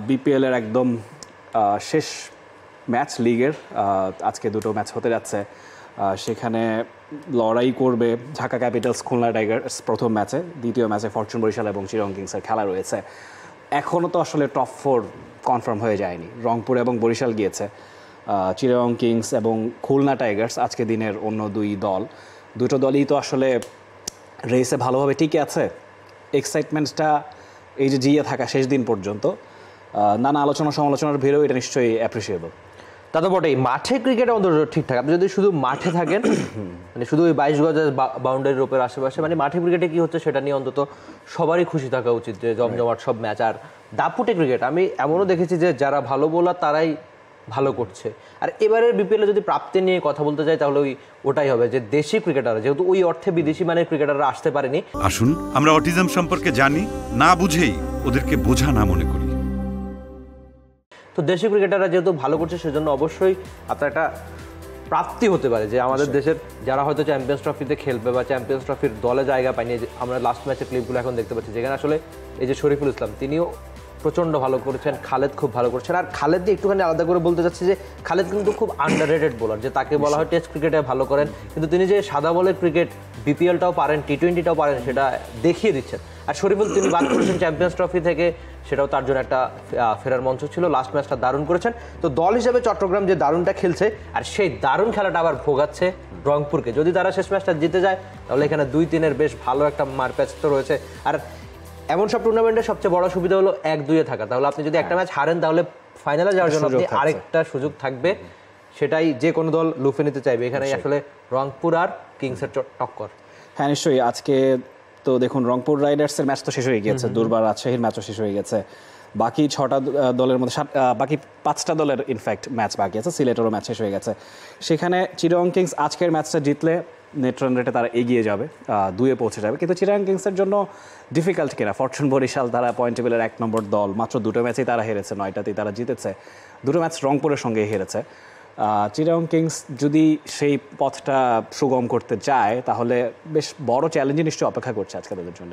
BPL এর একদম শেষ ম্যাচ লিগের আজকে দুটো ম্যাচ হতে যাচ্ছে সেখানে লড়াই করবে ঢাকা ক্যাপিটালস খুলনা টাইগার্স প্রথম ম্যাচে, দ্বিতীয় ম্যাচে ফরচুন বরিশাল এবং চিটাগং কিংসের খেলা রয়েছে। এখনও তো আসলে টপ 4 কনফার্ম হয়ে যায়নি, রংপুর এবং বরিশাল গিয়েছে। চিটাগং কিংস এবং খুলনা টাইগার্স আজকে দিনের অন্য দুটো দলই তো আসলে রেসে ভালোভাবে টিকে আছে। এক্সাইটমেন্টটা এই যে জিয়ে থাকা শেষ দিন পর্যন্ত, নানা আলোচনা সমালোচনার ভিড়েও এটা নিশ্চয়ই অ্যাপ্রিসিয়েবল। তা তো বটেই, মাঠে ক্রিকেটে অন্তত ঠিকঠাক। আপনি যদি শুধু মাঠে থাকেন, মানে শুধু ওই 22 গজের বাউন্ডারির উপর আশেপাশে, মানে মাঠে ক্রিকেটে কি হচ্ছে সেটা নিয়ে অন্তত সবারই খুশি থাকা উচিত যে জমজমাট সব ম্যাচ। আর দাপুটে ক্রিকেট আমি এমনও দেখেছি যে যারা ভালো বোলার তারাই ভালো করছে। আর এবারের বিপিএলে যদি প্রাপ্তি নিয়ে কথা বলতে চাই তাহলে ওটাই হবে যে দেশি ক্রিকেটাররা, যেহেতু ওই অর্থে বিদেশি মানের ক্রিকেটাররা আসতে পারেনি। আসুন আমরা অটিজম সম্পর্কে জানি, না বুঝেই ওদেরকে বোঝা না মনে করি। তো দেশি ক্রিকেটাররা যেহেতু ভালো করছে সেজন্য অবশ্যই আপনার একটা প্রাপ্তি হতে পারে যে আমাদের দেশের যারা হয়তো চ্যাম্পিয়ন্স ট্রফিতে খেলবে বা চ্যাম্পিয়ন্স ট্রফির দলে জায়গা পায়নি। আমরা লাস্ট ম্যাচের ক্লিপগুলো এখন দেখতে পাচ্ছি যেখানে আসলে এই যে শরীফুল ইসলাম তিনিও প্রচণ্ড ভালো করেছেন, খালেদ খুব ভালো করছেন। আর খালেদ দিয়ে একটুখানি আলাদা করে বলতে চাচ্ছি যে খালেদ কিন্তু খুব আন্ডাররেটেড বোলার, যে তাকে বলা হয় টেস্ট ক্রিকেটে ভালো করেন, কিন্তু তিনি যে সাদা বলের ক্রিকেট বিপিএলটাও পারেন, টি20টাও পারেন সেটা দেখিয়ে দিচ্ছেন। আর শরীফুল তিনি বাদ করেছেন চ্যাম্পিয়ন্স ট্রফি থেকে, সেটাও তার জন্য একটা ফেরার মঞ্চ ছিল। লাস্ট ম্যাচটা দারুণ করেছেন। তো দল হিসেবে চট্টগ্রাম যে দারুণটা খেলছে আর সেই দারুণ খেলাটা আবার ভোগাচ্ছে রংপুরকে। যদি তারা শেষ ম্যাচটা জিতে যায় তাহলে এখানে 2-3-এর বেশ ভালো একটা মারপ্যাচ তো রয়েছে। আর এমন সব টুর্নামেন্টের সবচেয়ে বড় সুবিধা হলো 1-2-এ থাকা। তাহলে আপনি যদি একটা ম্যাচ হারেন তাহলে ফাইনালে যাওয়ার জন্য আপনি আরেকটা সুযোগ থাকবে, সেটাই যে কোনো দল লুফে নিতে চাইবে। এখানে আসলে রংপুর আর কিংসের টক্কর। হ্যাঁ নিশ্চয়ই। আজকে তো দেখুন রংপুর রাইডার্সের ম্যাচ তো শেষ হয়ে গিয়েছে, দুর্বার রাজশাহীর ম্যাচও শেষ হয়ে গেছে, বাকি 6টা দলের মধ্যে বাকি 5টা দলের ইনফ্যাক্ট ম্যাচ বাকি আছে, সিলেটেরও ম্যাচ শেষ হয়ে গেছে। সেখানে চিটাগং কিংস আজকের ম্যাচটা জিতলে নেট রান রেটে তারা এগিয়ে যাবে, 2-এ পৌঁছে যাবে। কিন্তু চিটাগং কিংসের জন্য ডিফিকাল্ট কিনা, ফরচুন বরিশাল তারা পয়েন্ট টেবিলের 1 নম্বর দল, মাত্র 2টো ম্যাচেই তারা হেরেছে, 9টাতেই তারা জিতেছে, 2টো ম্যাচ রংপুরের সঙ্গে হেরেছে। চিটাগং কিংস যদি সেই পথটা সুগম করতে চায় তাহলে বেশ বড় চ্যালেঞ্জই নিশ্চয়ই অপেক্ষা করছে আজকে তাদের জন্য।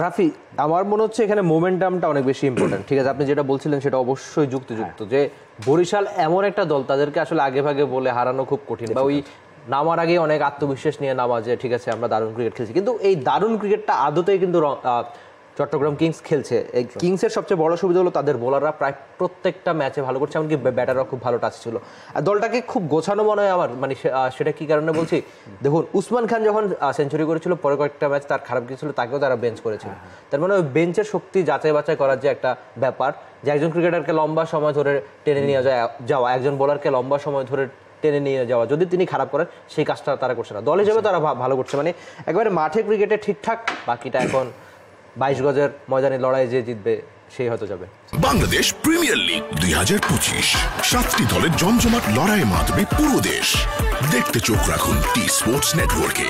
রাফি, আমার মনে হচ্ছে এখানে মোমেন্টামটা অনেক বেশি ইম্পর্টেন্ট। ঠিক আছে, আপনি যেটা বলছিলেন সেটা অবশ্যই যুক্তিযুক্ত, যে বরিশাল এমন একটা দল তাদেরকে আসলে আগে ভাগে বলে হারানো খুব কঠিন, বা ওই নামার আগে অনেক আত্মবিশ্বাস নিয়ে নামা যে ঠিক আছে আমরা দারুণ ক্রিকেট খেলছি। কিন্তু এই দারুণ ক্রিকেটটা আদতেই কিন্তু চট্টগ্রাম কিংস খেলছে। এই কিংসের সবচেয়ে বড় সুবিধা হলো তাদের বোলাররা প্রায় প্রত্যেকটা ম্যাচে ভালো করছে, এমনকি ব্যাটাররা খুব ভালো টাচ ছিল। আর দলটাকে খুব গোছানো মনে হয় আমার, মানে সেটা কি কারণে বলছি, দেখুন উসমান খান যখন সেঞ্চুরি করেছিল পরে কয়েকটা ম্যাচ তার খারাপ গিয়েছিল, তাকেও তারা বেঞ্চ করেছিল। তার মানে ওই বেঞ্চের শক্তি যাচাই বাছাই করার যে একটা ব্যাপার, যে একজন ক্রিকেটারকে লম্বা সময় ধরে টেনে নিয়ে যাওয়া, একজন বোলারকে লম্বা সময় ধরে টেনে নিয়ে যাওয়া, যদি তিনি খারাপ করেন সেই কাজটা তারা করছে না। দল হিসেবে তারা ভালো করছে, মানে একবারে মাঠে ক্রিকেটে ঠিকঠাক। বাকিটা এখন 22 গজের ময়দানে লড়াই যে জিতবে সেই হয়তো যাবে। বাংলাদেশ প্রিমিয়ার লিগ 2025, 7টি দলের জমজমাট লড়াইয়ে মাতবে পুরো দেশ। দেখতে চোখ রাখুন টি স্পোর্টস নেটওয়ার্কে।